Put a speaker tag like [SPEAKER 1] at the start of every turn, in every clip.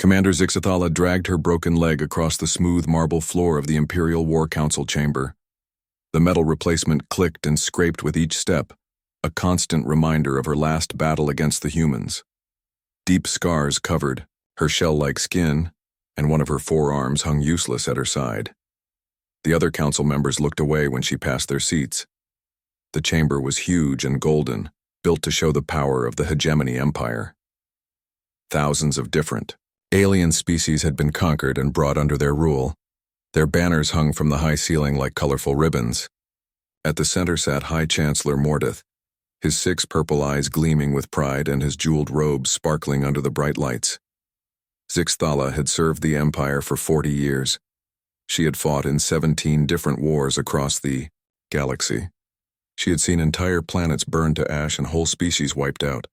[SPEAKER 1] Commander Zixathala dragged her broken leg across the smooth marble floor of the Imperial War Council chamber. The metal replacement clicked and scraped with each step, a constant reminder of her last battle against the humans. Deep scars covered her shell-like skin, and one of her forearms hung useless at her side. The other council members looked away when she passed their seats. The chamber was huge and golden, built to show the power of the hegemony empire. Thousands of different alien species had been conquered and brought under their rule. Their banners hung from the high ceiling like colorful ribbons. At the center sat High Chancellor Mordeth, his 6 purple eyes gleaming with pride and his jeweled robes sparkling under the bright lights. Zixathala had served the Empire for 40 years. She had fought in 17 different wars across the galaxy. She had seen entire planets burned to ash and whole species wiped out.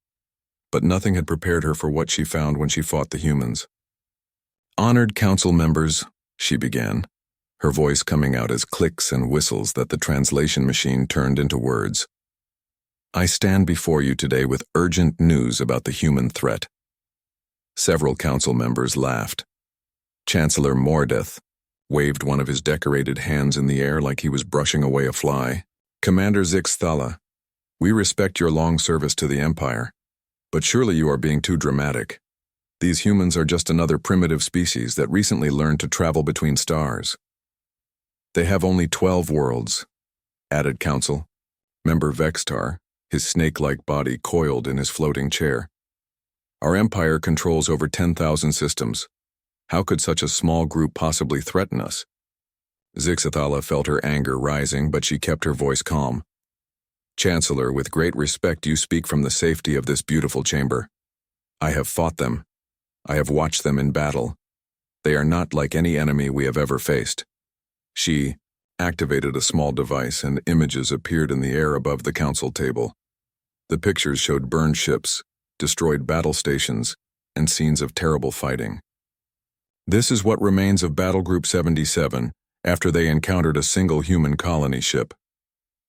[SPEAKER 1] But nothing had prepared her for what she found when she fought the humans. "Honored council members," she began, her voice coming out as clicks and whistles that the translation machine turned into words. "I stand before you today with urgent news about the human threat." Several council members laughed. Chancellor Mordeth waved one of his decorated hands in the air like he was brushing away a fly. "Commander Zixathala, we respect your long service to the Empire, but surely you are being too dramatic. These humans are just another primitive species that recently learned to travel between stars. They have only 12 worlds," added Council Member Vextar, his snake-like body coiled in his floating chair. "Our empire controls over 10,000 systems. How could such a small group possibly threaten us?" Zixathala felt her anger rising, but she kept her voice calm. "Chancellor, with great respect you speak from the safety of this beautiful chamber. I have fought them. I have watched them in battle. They are not like any enemy we have ever faced." She activated a small device and images appeared in the air above the council table. The pictures showed burned ships, destroyed battle stations, and scenes of terrible fighting. "This is what remains of Battle Group 77 after they encountered a single human colony ship."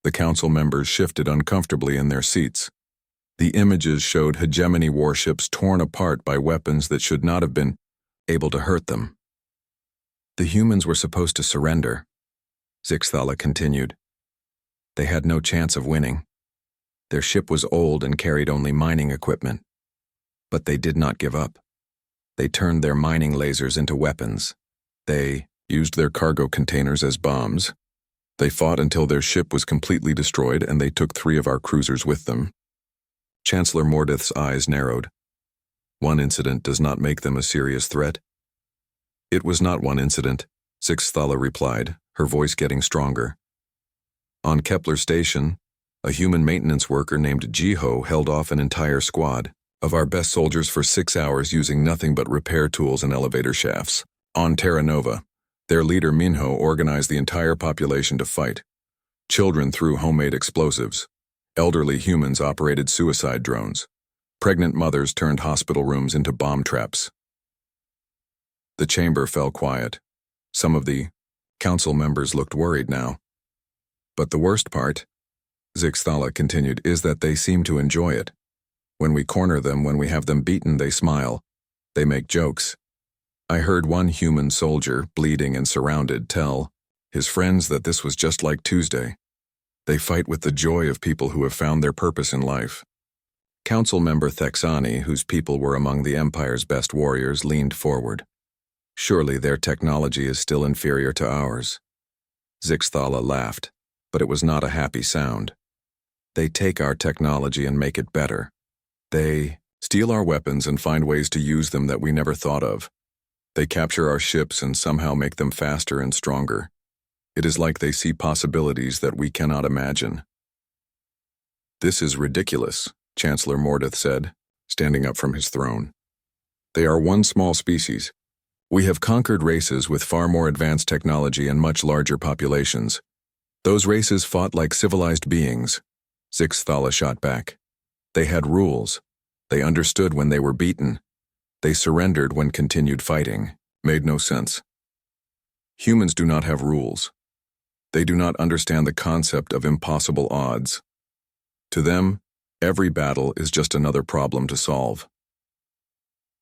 [SPEAKER 1] The council members shifted uncomfortably in their seats. The images showed hegemony warships torn apart by weapons that should not have been able to hurt them. "The humans were supposed to surrender," Zixathala continued. "They had no chance of winning. Their ship was old and carried only mining equipment. But they did not give up. They turned their mining lasers into weapons. They used their cargo containers as bombs. They fought until their ship was completely destroyed, and they took 3 of our cruisers with them." Chancellor Mordeth's eyes narrowed. "One incident does not make them a serious threat." "It was not one incident," Zixathala replied, her voice getting stronger. "On Kepler Station, a human maintenance worker named Jiho held off an entire squad of our best soldiers for 6 hours using nothing but repair tools and elevator shafts. On Terra Nova, their leader Minho organized the entire population to fight. Children threw homemade explosives. Elderly humans operated suicide drones. Pregnant mothers turned hospital rooms into bomb traps." The chamber fell quiet. Some of the council members looked worried now. "But the worst part," Zixathala continued, "is that they seem to enjoy it. When we corner them, when we have them beaten, they smile. They make jokes. I heard one human soldier, bleeding and surrounded, tell his friends that this was just like Tuesday. They fight with the joy of people who have found their purpose in life." Council member Thexani, whose people were among the Empire's best warriors, leaned forward. "Surely their technology is still inferior to ours." Zixathala laughed, but it was not a happy sound. "They take our technology and make it better. They steal our weapons and find ways to use them that we never thought of. They capture our ships and somehow make them faster and stronger. It is like they see possibilities that we cannot imagine." "This is ridiculous," Chancellor Mordeth said, standing up from his throne. "They are one small species. We have conquered races with far more advanced technology and much larger populations. Those races fought like civilized beings," Zixathala shot back. "They had rules. They understood when they were beaten. They surrendered when continued fighting. Made no sense. Humans do not have rules. They do not understand the concept of impossible odds. To them, every battle is just another problem to solve."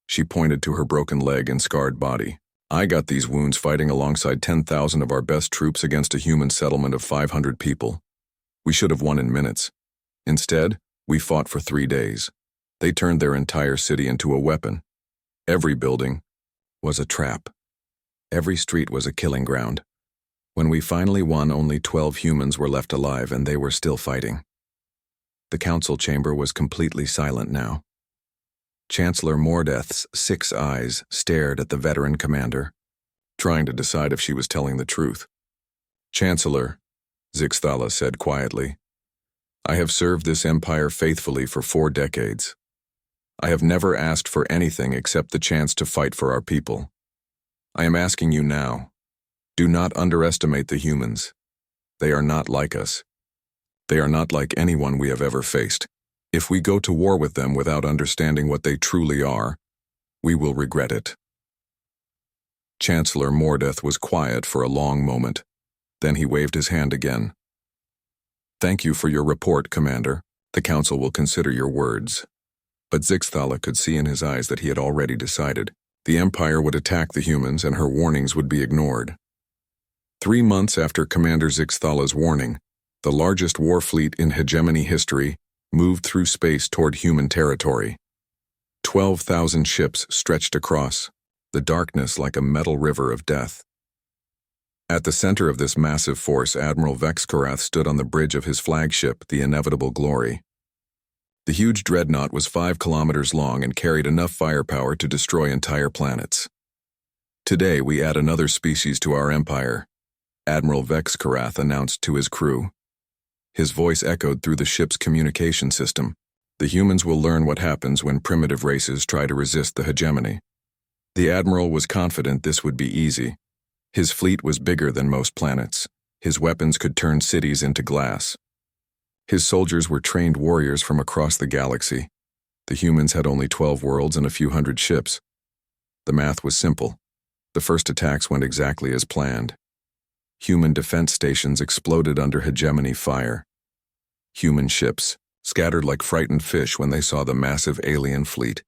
[SPEAKER 1] She pointed to her broken leg and scarred body. I got these wounds fighting alongside 10,000 of our best troops against a human settlement of 500 people. We should have won in minutes. Instead, we fought for 3 days. They turned their entire city into a weapon. Every building was a trap. Every street was a killing ground. When we finally won, only 12 humans were left alive, and they were still fighting. The council chamber was completely silent now. Chancellor Mordeth's 6 eyes stared at the veteran commander, trying to decide if she was telling the truth. "Chancellor," Zixthala said quietly, "I have served this empire faithfully for 4 decades. I have never asked for anything except the chance to fight for our people. I am asking you now, do not underestimate the humans. They are not like us. They are not like anyone we have ever faced. If we go to war with them without understanding what they truly are, we will regret it." Chancellor Mordeth was quiet for a long moment. Then he waved his hand again. "Thank you for your report, Commander. The Council will consider your words." But Zixthala could see in his eyes that he had already decided. The Empire would attack the humans and her warnings would be ignored. 3 months after Commander Zixthala's warning, the largest war fleet in hegemony history moved through space toward human territory. 12,000 ships stretched across, the darkness like a metal river of death. At the center of this massive force, Admiral Vexkarath stood on the bridge of his flagship, the Inevitable Glory. The huge dreadnought was 5 kilometers long and carried enough firepower to destroy entire planets. "Today we add another species to our empire," Admiral Vexkarath announced to his crew. His voice echoed through the ship's communication system. "The humans will learn what happens when primitive races try to resist the hegemony." The Admiral was confident this would be easy. His fleet was bigger than most planets. His weapons could turn cities into glass. His soldiers were trained warriors from across the galaxy. The humans had only 12 worlds and a few hundred ships. The math was simple. The first attacks went exactly as planned. Human defense stations exploded under hegemony fire. Human ships scattered like frightened fish when they saw the massive alien fleet.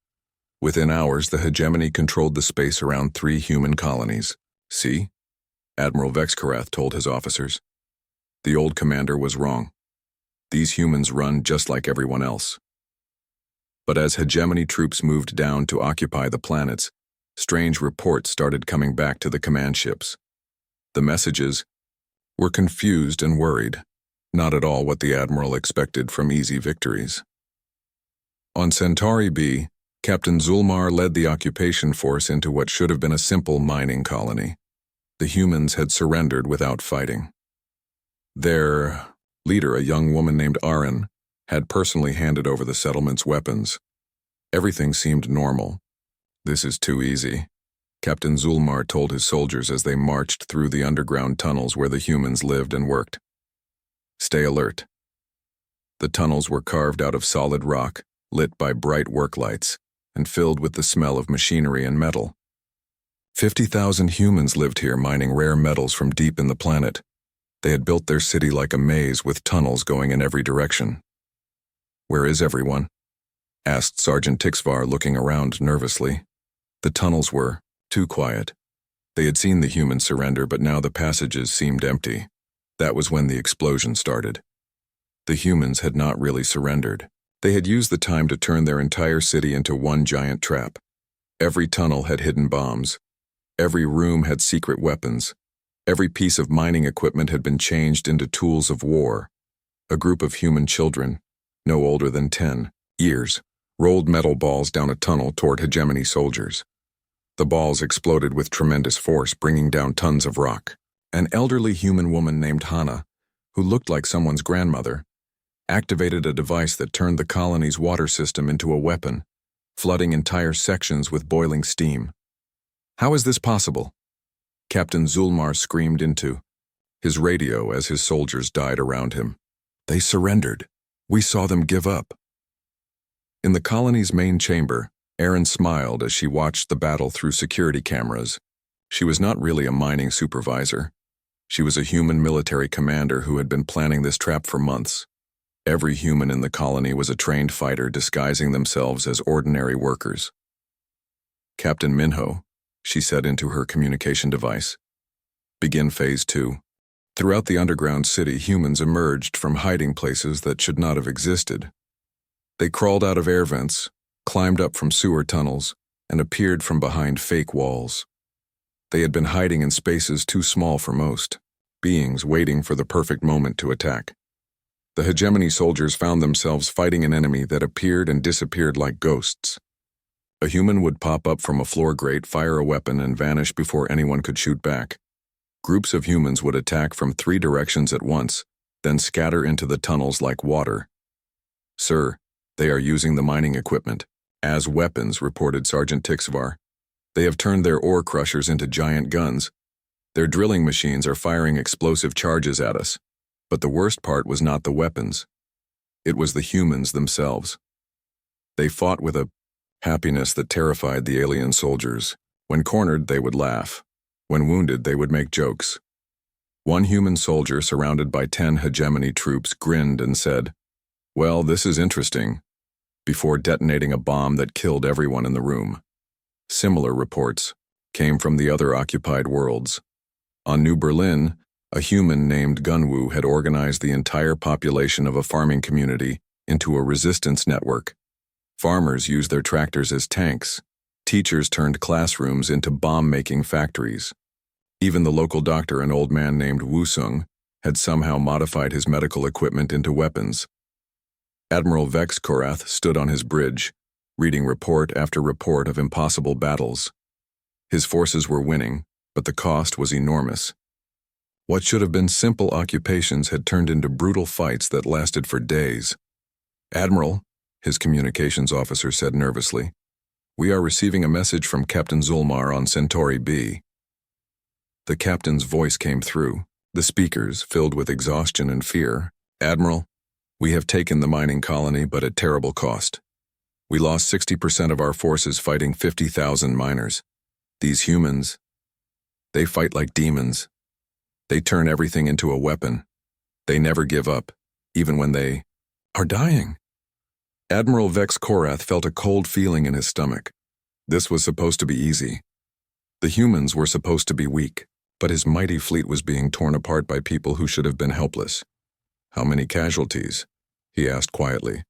[SPEAKER 1] Within hours, the hegemony controlled the space around 3 human colonies. "See?" Admiral Vexkarath told his officers. "The old commander was wrong. These humans run just like everyone else." But as hegemony troops moved down to occupy the planets, strange reports started coming back to the command ships. The messages were confused and worried, not at all what the Admiral expected from easy victories. On Centauri B, Captain Zulmar led the occupation force into what should have been a simple mining colony. The humans had surrendered without fighting. Their leader, a young woman named Arin, had personally handed over the settlement's weapons. Everything seemed normal. "This is too easy," Captain Zulmar told his soldiers as they marched through the underground tunnels where the humans lived and worked. "Stay alert." The tunnels were carved out of solid rock, lit by bright work lights, and filled with the smell of machinery and metal. 50,000 humans lived here, mining rare metals from deep in the planet. They had built their city like a maze with tunnels going in every direction. "Where is everyone?" asked Sergeant Tixvar, looking around nervously. The tunnels were too quiet. They had seen the humans surrender, but now the passages seemed empty. That was when the explosion started. The humans had not really surrendered. They had used the time to turn their entire city into one giant trap. Every tunnel had hidden bombs. Every room had secret weapons. Every piece of mining equipment had been changed into tools of war. A group of human children, no older than 10 years, rolled metal balls down a tunnel toward hegemony soldiers. The balls exploded with tremendous force, bringing down tons of rock. An elderly human woman named Hannah, who looked like someone's grandmother, activated a device that turned the colony's water system into a weapon, flooding entire sections with boiling steam. "How is this possible?" Captain Zulmar screamed into his radio as his soldiers died around him. "They surrendered. We saw them give up." In the colony's main chamber, Erin smiled as she watched the battle through security cameras. She was not really a mining supervisor. She was a human military commander who had been planning this trap for months. Every human in the colony was a trained fighter disguising themselves as ordinary workers. Captain Minho, she said into her communication device. Begin Phase 2. Throughout the underground city, humans emerged from hiding places that should not have existed. They crawled out of air vents, climbed up from sewer tunnels, and appeared from behind fake walls. They had been hiding in spaces too small for most, beings waiting for the perfect moment to attack. The hegemony soldiers found themselves fighting an enemy that appeared and disappeared like ghosts. A human would pop up from a floor grate, fire a weapon, and vanish before anyone could shoot back. Groups of humans would attack from 3 directions at once, then scatter into the tunnels like water. "Sir, they are using the mining equipment as weapons," reported Sergeant Tixvar. "They have turned their ore crushers into giant guns. Their drilling machines are firing explosive charges at us." But the worst part was not the weapons. It was the humans themselves. They fought with a happiness that terrified the alien soldiers. When cornered, they would laugh. When wounded, they would make jokes. One human soldier, surrounded by 10 hegemony troops, grinned and said, "Well, this is interesting," before detonating a bomb that killed everyone in the room. Similar reports came from the other occupied worlds. On New Berlin, a human named Gunwu had organized the entire population of a farming community into a resistance network. Farmers used their tractors as tanks. Teachers turned classrooms into bomb-making factories. Even the local doctor, an old man named Wusung, had somehow modified his medical equipment into weapons. Admiral Vex Korath stood on his bridge, reading report after report of impossible battles. His forces were winning, but the cost was enormous. What should have been simple occupations had turned into brutal fights that lasted for days. "Admiral," his communications officer said nervously, "we are receiving a message from Captain Zulmar on Centauri B." The captain's voice came through, the speakers filled with exhaustion and fear. "Admiral, we have taken the mining colony, but at terrible cost. We lost 60% of our forces fighting 50,000 miners. These humans, they fight like demons. They turn everything into a weapon. They never give up, even when they are dying." Admiral Vex Korath felt a cold feeling in his stomach. This was supposed to be easy. The humans were supposed to be weak, but his mighty fleet was being torn apart by people who should have been helpless. "How many casualties?" he asked quietly.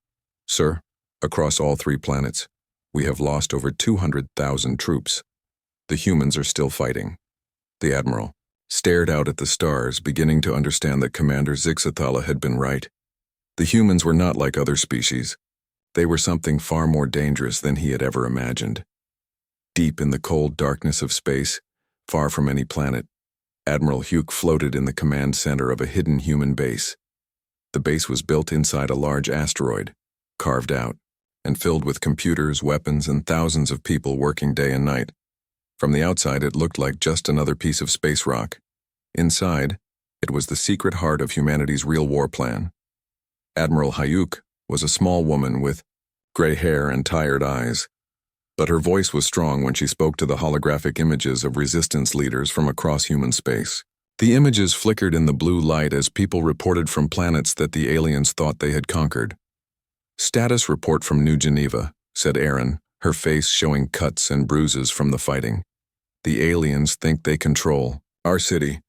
[SPEAKER 1] "Sir, across all 3 planets, we have lost over 200,000 troops. The humans are still fighting." The admiral stared out at the stars, beginning to understand that Commander Zixathala had been right. The humans were not like other species. They were something far more dangerous than he had ever imagined. Deep in the cold darkness of space, far from any planet, Admiral Hugh floated in the command center of a hidden human base. The base was built inside a large asteroid, carved out, and filled with computers, weapons, and thousands of people working day and night. From the outside, it looked like just another piece of space rock. Inside, it was the secret heart of humanity's real war plan. Admiral Hayuk was a small woman with gray hair and tired eyes, but her voice was strong when she spoke to the holographic images of resistance leaders from across human space. The images flickered in the blue light as people reported from planets that the aliens thought they had conquered. "Status report from New Geneva," said Erin, her face showing cuts and bruises from the fighting. "The aliens think they control our city,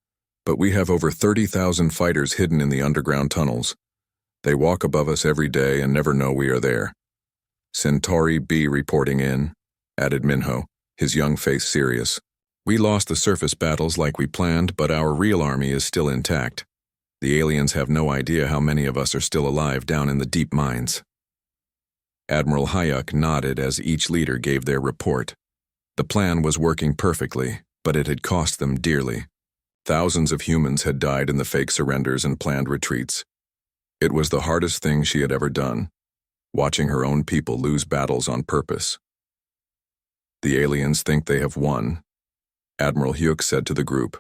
[SPEAKER 1] but we have over 30,000 fighters hidden in the underground tunnels. They walk above us every day and never know we are there." "Centauri B reporting in," added Minho, his young face serious. "We lost the surface battles like we planned, but our real army is still intact. The aliens have no idea how many of us are still alive down in the deep mines." Admiral Hayuk nodded as each leader gave their report. The plan was working perfectly, but it had cost them dearly. Thousands of humans had died in the fake surrenders and planned retreats. It was the hardest thing she had ever done, watching her own people lose battles on purpose. "The aliens think they have won," Admiral Hugh said to the group.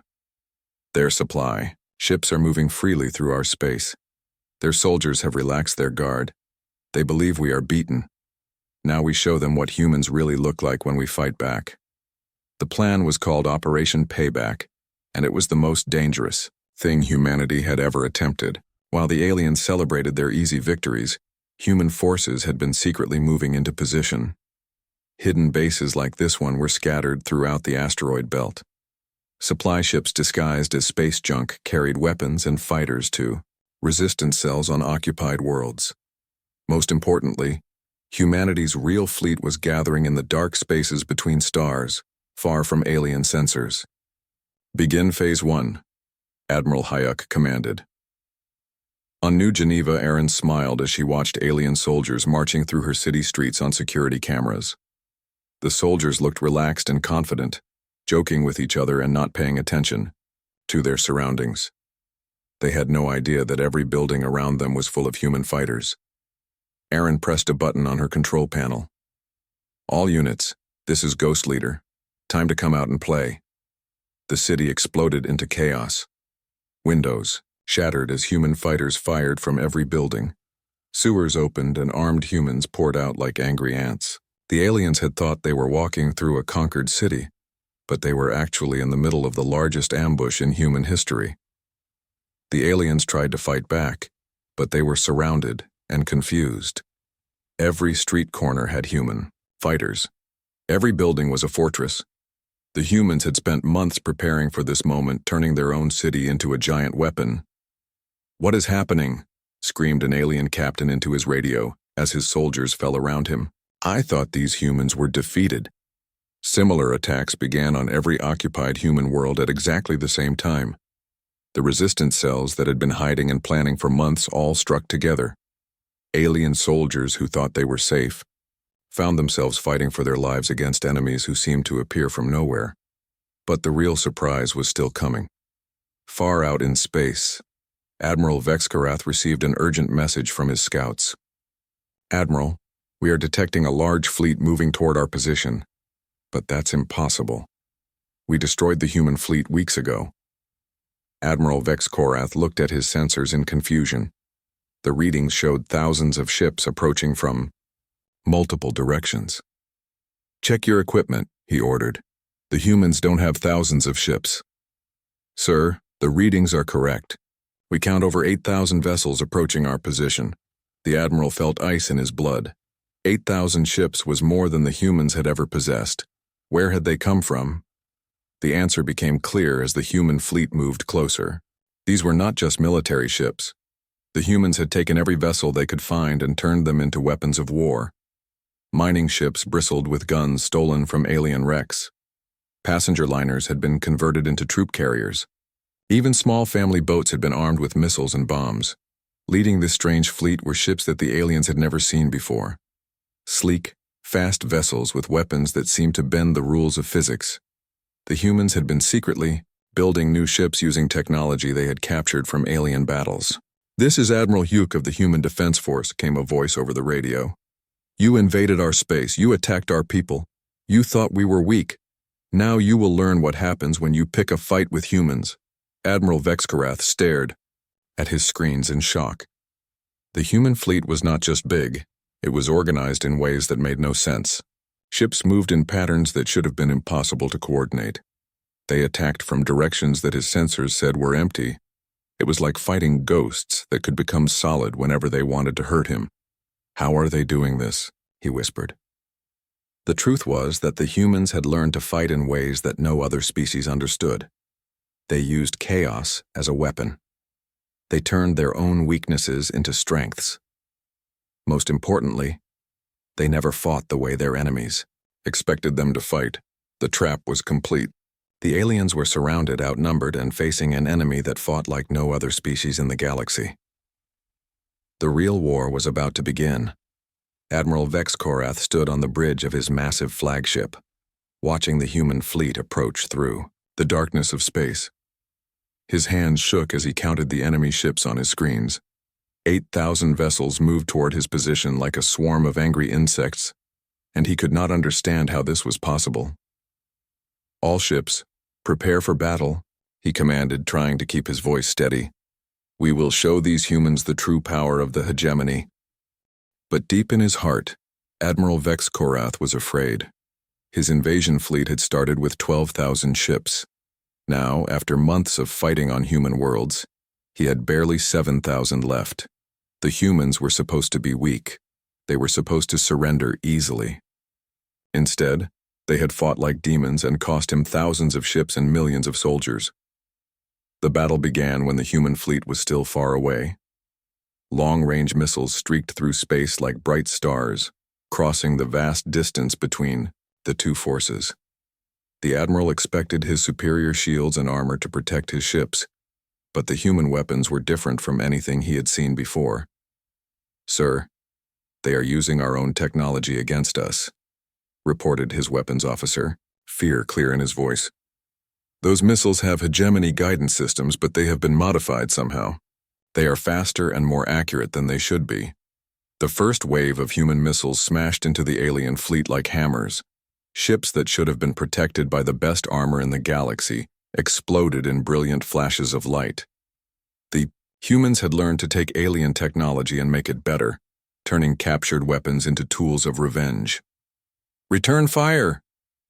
[SPEAKER 1] "Their supply. Ships are moving freely through our space. Their soldiers have relaxed their guard. They believe we are beaten. Now we show them what humans really look like when we fight back." The plan was called Operation Payback, and it was the most dangerous thing humanity had ever attempted. While the aliens celebrated their easy victories, human forces had been secretly moving into position. Hidden bases like this one were scattered throughout the asteroid belt. Supply ships disguised as space junk carried weapons and fighters to resistance cells on occupied worlds. Most importantly, humanity's real fleet was gathering in the dark spaces between stars, far from alien sensors. Begin Phase 1, Admiral Hayek commanded. On New Geneva, Erin smiled as she watched alien soldiers marching through her city streets on security cameras. The soldiers looked relaxed and confident, joking with each other and not paying attention to their surroundings. They had no idea that every building around them was full of human fighters. Erin pressed a button on her control panel. All units, this is Ghost Leader. Time to come out and play. The city exploded into chaos. Windows shattered as human fighters fired from every building. Sewers opened and armed humans poured out like angry ants. The aliens had thought they were walking through a conquered city, but they were actually in the middle of the largest ambush in human history. The aliens tried to fight back, but they were surrounded and confused. Every street corner had human fighters. Every building was a fortress. The humans had spent months preparing for this moment, turning their own city into a giant weapon. "What is happening?" screamed an alien captain into his radio as his soldiers fell around him. "I thought these humans were defeated." Similar attacks began on every occupied human world at exactly the same time. The resistance cells that had been hiding and planning for months all struck together. Alien soldiers who thought they were safe found themselves fighting for their lives against enemies who seemed to appear from nowhere. But the real surprise was still coming. Far out in space, Admiral Vexkarath received an urgent message from his scouts. "Admiral, we are detecting a large fleet moving toward our position. But that's impossible. We destroyed the human fleet weeks ago." Admiral Vexkarath looked at his sensors in confusion. The readings showed thousands of ships approaching from multiple directions. "Check your equipment," he ordered. "The humans don't have thousands of ships." "Sir, the readings are correct. We count over 8,000 vessels approaching our position." The admiral felt ice in his blood. 8,000 ships was more than the humans had ever possessed. Where had they come from? The answer became clear as the human fleet moved closer. These were not just military ships. The humans had taken every vessel they could find and turned them into weapons of war. Mining ships bristled with guns stolen from alien wrecks. Passenger liners had been converted into troop carriers. Even small family boats had been armed with missiles and bombs. Leading this strange fleet were ships that the aliens had never seen before. Sleek, fast vessels with weapons that seemed to bend the rules of physics. The humans had been secretly building new ships using technology they had captured from alien battles. "This is Admiral Hugh of the Human Defense Force," came a voice over the radio. "You invaded our space. You attacked our people. You thought we were weak. Now you will learn what happens when you pick a fight with humans." Admiral Vexkarath stared at his screens in shock. The human fleet was not just big, it was organized in ways that made no sense. Ships moved in patterns that should have been impossible to coordinate. They attacked from directions that his sensors said were empty. It was like fighting ghosts that could become solid whenever they wanted to hurt him. "How are they doing this?" he whispered. The truth was that the humans had learned to fight in ways that no other species understood. They used chaos as a weapon. They turned their own weaknesses into strengths. Most importantly, they never fought the way their enemies expected them to fight. The trap was complete. The aliens were surrounded, outnumbered, and facing an enemy that fought like no other species in the galaxy. The real war was about to begin. Admiral Vexkarath stood on the bridge of his massive flagship, watching the human fleet approach through the darkness of space. His hands shook as he counted the enemy ships on his screens. 8,000 vessels moved toward his position like a swarm of angry insects, and he could not understand how this was possible. "All ships, prepare for battle," he commanded, trying to keep his voice steady. "We will show these humans the true power of the hegemony." But deep in his heart, Admiral Vexkarath was afraid. His invasion fleet had started with 12,000 ships. Now, after months of fighting on human worlds, he had barely 7,000 left. The humans were supposed to be weak. They were supposed to surrender easily. Instead, they had fought like demons and cost him thousands of ships and millions of soldiers. The battle began when the human fleet was still far away. Long-range missiles streaked through space like bright stars, crossing the vast distance between the two forces. The admiral expected his superior shields and armor to protect his ships, but the human weapons were different from anything he had seen before. "Sir, they are using our own technology against us," reported his weapons officer, fear clear in his voice. "Those missiles have hegemony guidance systems, but they have been modified somehow. They are faster and more accurate than they should be." The first wave of human missiles smashed into the alien fleet like hammers. Ships that should have been protected by the best armor in the galaxy exploded in brilliant flashes of light. The humans had learned to take alien technology and make it better, turning captured weapons into tools of revenge. "Return fire!"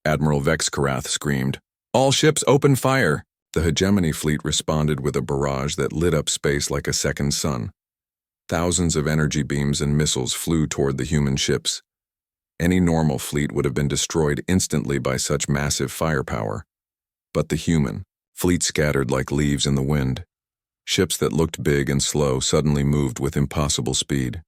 [SPEAKER 1] Admiral Vexkarath screamed. "All ships open fire!" The hegemony fleet responded with a barrage that lit up space like a second sun. Thousands of energy beams and missiles flew toward the human ships. Any normal fleet would have been destroyed instantly by such massive firepower. But the human fleet scattered like leaves in the wind. Ships that looked big and slow suddenly moved with impossible speed.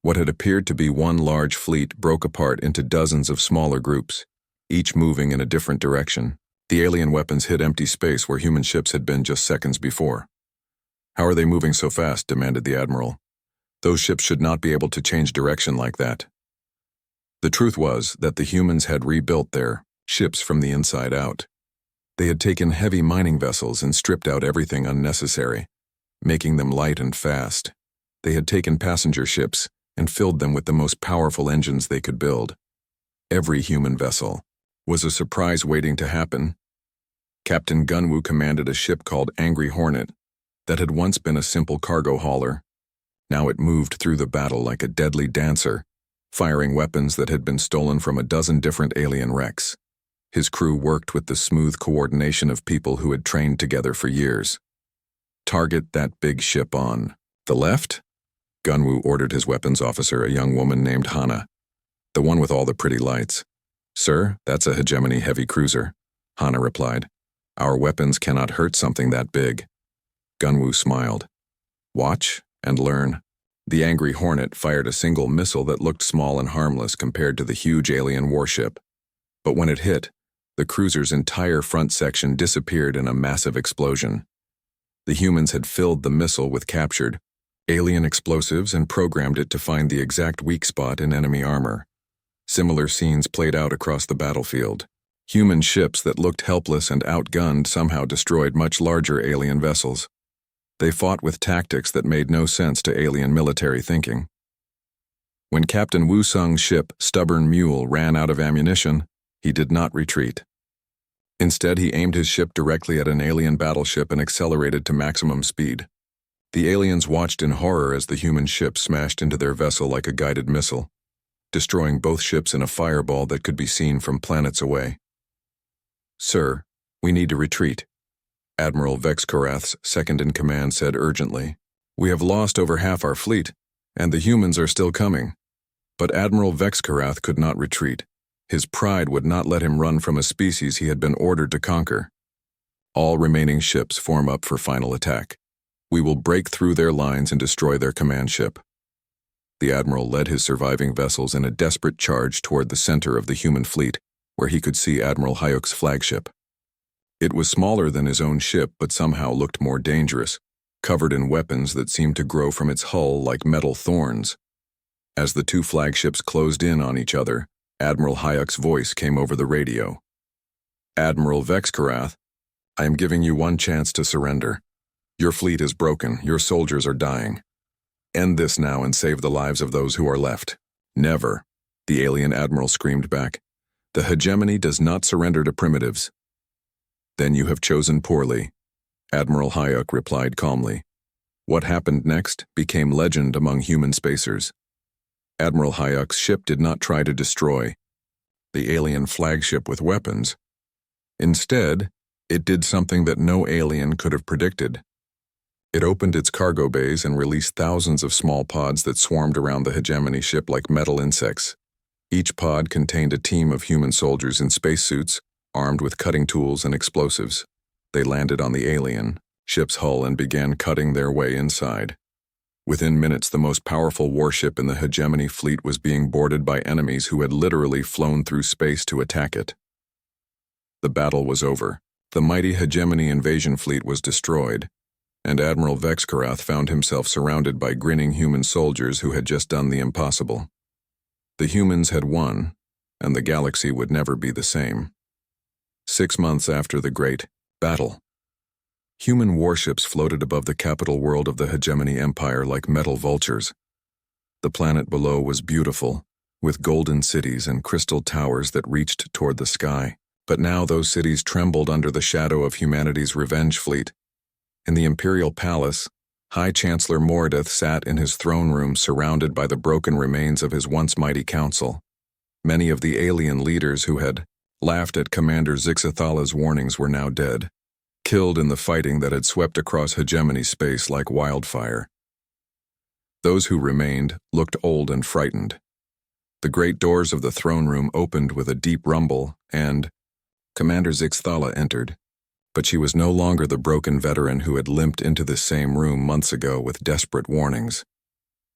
[SPEAKER 1] What had appeared to be one large fleet broke apart into dozens of smaller groups, each moving in a different direction. The alien weapons hit empty space where human ships had been just seconds before. "How are they moving so fast?" demanded the admiral. "Those ships should not be able to change direction like that." The truth was that the humans had rebuilt their ships from the inside out. They had taken heavy mining vessels and stripped out everything unnecessary, making them light and fast. They had taken passenger ships and filled them with the most powerful engines they could build. Every human vessel was a surprise waiting to happen. Captain Gunwoo commanded a ship called Angry Hornet that had once been a simple cargo hauler. Now it moved through the battle like a deadly dancer, firing weapons that had been stolen from a dozen different alien wrecks. His crew worked with the smooth coordination of people who had trained together for years. "Target that big ship on the left," Gunwoo ordered his weapons officer, a young woman named Hana, "the one with all the pretty lights." "Sir, that's a hegemony heavy cruiser," Hana replied. "Our weapons cannot hurt something that big." Gunwoo smiled. "Watch and learn." The Angry Hornet fired a single missile that looked small and harmless compared to the huge alien warship. But when it hit, the cruiser's entire front section disappeared in a massive explosion. The humans had filled the missile with captured alien explosives and programmed it to find the exact weak spot in enemy armor. Similar scenes played out across the battlefield. Human ships that looked helpless and outgunned somehow destroyed much larger alien vessels. They fought with tactics that made no sense to alien military thinking. When Captain Wu Sung's ship, Stubborn Mule, ran out of ammunition, he did not retreat. Instead, he aimed his ship directly at an alien battleship and accelerated to maximum speed. The aliens watched in horror as the human ship smashed into their vessel like a guided missile, destroying both ships in a fireball that could be seen from planets away. "Sir, we need to retreat," Admiral Vexkarath's second-in-command said urgently. "We have lost over half our fleet, and the humans are still coming." But Admiral Vexkarath could not retreat. His pride would not let him run from a species he had been ordered to conquer. "All remaining ships form up for final attack. We will break through their lines and destroy their command ship." The admiral led his surviving vessels in a desperate charge toward the center of the human fleet, where he could see Admiral Hyuk's flagship. It was smaller than his own ship, but somehow looked more dangerous, covered in weapons that seemed to grow from its hull like metal thorns. As the two flagships closed in on each other, Admiral Hyuk's voice came over the radio. "Admiral Vexkarath, I am giving you one chance to surrender. Your fleet is broken, your soldiers are dying. End this now and save the lives of those who are left." "Never," the alien admiral screamed back. "The hegemony does not surrender to primitives." "Then you have chosen poorly," Admiral Hyuk replied calmly. What happened next became legend among human spacers. Admiral Hyuk's ship did not try to destroy the alien flagship with weapons. Instead, it did something that no alien could have predicted. It opened its cargo bays and released thousands of small pods that swarmed around the hegemony ship like metal insects. Each pod contained a team of human soldiers in spacesuits, armed with cutting tools and explosives. They landed on the alien ship's hull and began cutting their way inside. Within minutes, the most powerful warship in the hegemony fleet was being boarded by enemies who had literally flown through space to attack it. The battle was over. The mighty hegemony invasion fleet was destroyed, and Admiral Vexkarath found himself surrounded by grinning human soldiers who had just done the impossible. The humans had won, and the galaxy would never be the same. 6 months after the great battle, human warships floated above the capital world of the hegemony empire like metal vultures. The planet below was beautiful, with golden cities and crystal towers that reached toward the sky. But now those cities trembled under the shadow of humanity's revenge fleet. In the Imperial Palace, High Chancellor Mordeth sat in his throne room surrounded by the broken remains of his once mighty council. Many of the alien leaders who had laughed at Commander Zixathala's warnings were now dead, killed in the fighting that had swept across hegemony space like wildfire. Those who remained looked old and frightened. The great doors of the throne room opened with a deep rumble, and Commander Zixathala entered, but she was no longer the broken veteran who had limped into this same room months ago with desperate warnings.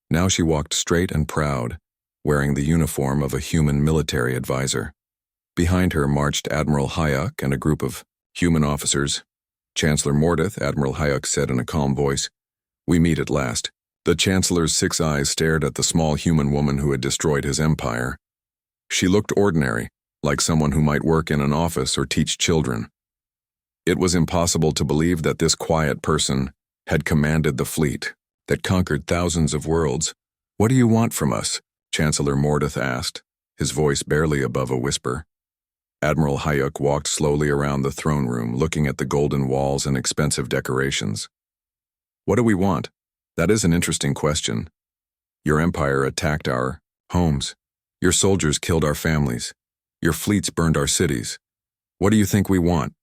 [SPEAKER 1] Now she walked straight and proud, wearing the uniform of a human military advisor. Behind her marched Admiral Hayek and a group of human officers. Chancellor Mordeth, Admiral Hayek said in a calm voice, "We meet at last." The Chancellor's 6 eyes stared at the small human woman who had destroyed his empire. She looked ordinary, like someone who might work in an office or teach children. It was impossible to believe that this quiet person had commanded the fleet that conquered thousands of worlds. "What do you want from us?" Chancellor Mordeth asked, his voice barely above a whisper. Admiral Hayek walked slowly around the throne room, looking at the golden walls and expensive decorations. "What do we want? That is an interesting question. Your empire attacked our homes. Your soldiers killed our families. Your fleets burned our cities. What do you think we want?"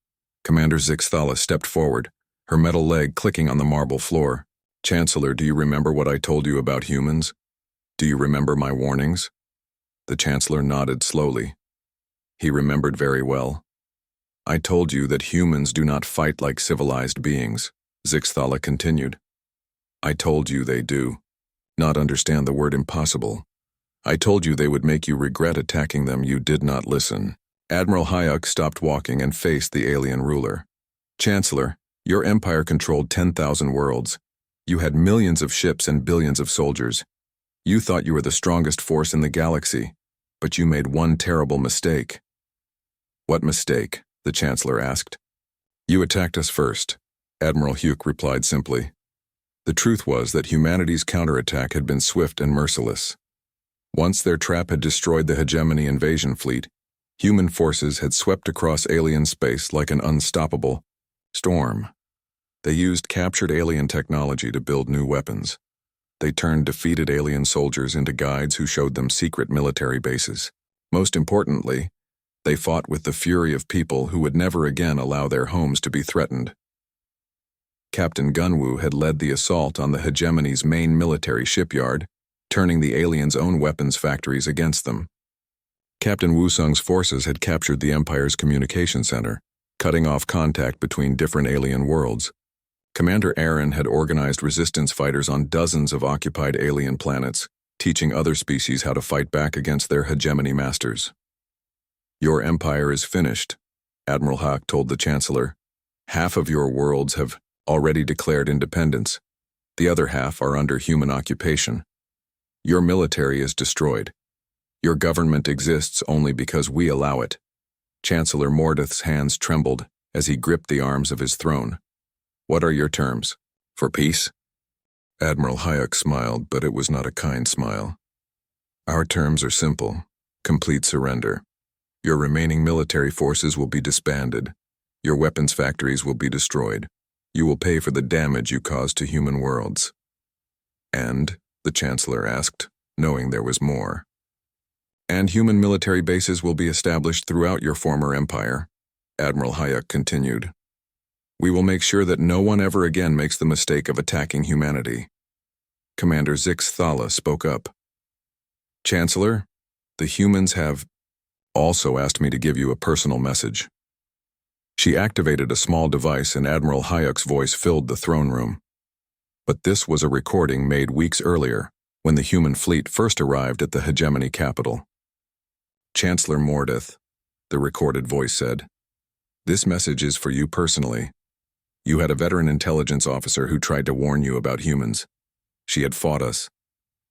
[SPEAKER 1] Commander Zixathala stepped forward, her metal leg clicking on the marble floor. "Chancellor, do you remember what I told you about humans? Do you remember my warnings?" The Chancellor nodded slowly. He remembered very well. "I told you that humans do not fight like civilized beings," Zixathala continued. "I told you they do not understand the word impossible. I told you they would make you regret attacking them. You did not listen." Admiral Hayek stopped walking and faced the alien ruler. "Chancellor, your empire controlled 10,000 worlds. You had millions of ships and billions of soldiers. You thought you were the strongest force in the galaxy, but you made one terrible mistake." "What mistake?" the Chancellor asked. "You attacked us first," Admiral Hugh replied simply. The truth was that humanity's counterattack had been swift and merciless. Once their trap had destroyed the hegemony invasion fleet, human forces had swept across alien space like an unstoppable storm. They used captured alien technology to build new weapons. They turned defeated alien soldiers into guides who showed them secret military bases. Most importantly, they fought with the fury of people who would never again allow their homes to be threatened. Captain Gunwu had led the assault on the hegemony's main military shipyard, turning the aliens' own weapons factories against them. Captain Wusung's forces had captured the Empire's communication center, cutting off contact between different alien worlds. Commander Aaron had organized resistance fighters on dozens of occupied alien planets, teaching other species how to fight back against their hegemony masters. "Your empire is finished," Admiral Hack told the Chancellor. "Half of your worlds have already declared independence. The other half are under human occupation. Your military is destroyed. Your government exists only because we allow it." Chancellor Mordeth's hands trembled as he gripped the arms of his throne. "What are your terms? For peace?" Admiral Hayek smiled, but it was not a kind smile. "Our terms are simple: complete surrender. Your remaining military forces will be disbanded. Your weapons factories will be destroyed. You will pay for the damage you caused to human worlds." "And?" the Chancellor asked, knowing there was more. "And human military bases will be established throughout your former empire," Admiral Hayek continued. "We will make sure that no one ever again makes the mistake of attacking humanity." Commander Zixathala spoke up. "Chancellor, The humans have also asked me to give you a personal message." She activated a small device and Admiral Hayek's voice filled the throne room. But this was a recording made weeks earlier, when the human fleet first arrived at the hegemony capital. "Chancellor Mordeth," the recorded voice said, "this message is for you personally. You had a veteran intelligence officer who tried to warn you about humans. She had fought us.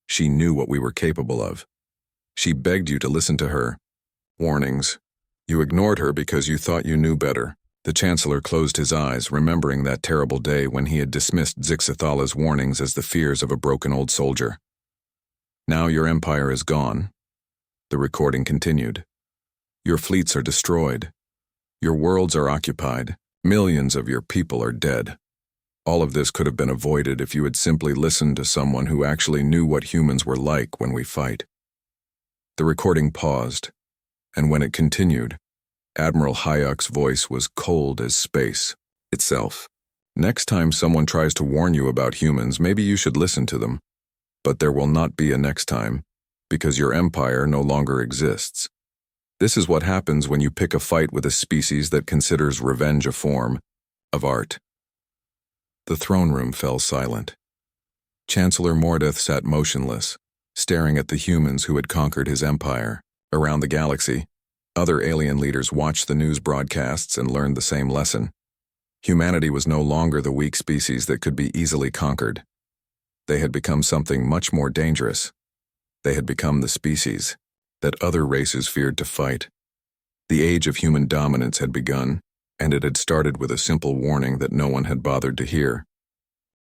[SPEAKER 1] She knew what we were capable of. She begged you to listen to her warnings. You ignored her because you thought you knew better." The Chancellor closed his eyes, remembering that terrible day when he had dismissed Zixathala's warnings as the fears of a broken old soldier. "Now your empire is gone," the recording continued. "Your fleets are destroyed. Your worlds are occupied. Millions of your people are dead. All of this could have been avoided if you had simply listened to someone who actually knew what humans were like when we fight." The recording paused, and when it continued, Admiral Hayek's voice was cold as space itself. "Next time someone tries to warn you about humans, maybe you should listen to them. But there will not be a next time, because your empire no longer exists. This is what happens when you pick a fight with a species that considers revenge a form of art." The throne room fell silent. Chancellor Mordeth sat motionless, staring at the humans who had conquered his empire. Around the galaxy, other alien leaders watched the news broadcasts and learned the same lesson. Humanity was no longer the weak species that could be easily conquered. They had become something much more dangerous. They had become the species that other races feared to fight. The age of human dominance had begun, and it had started with a simple warning that no one had bothered to hear.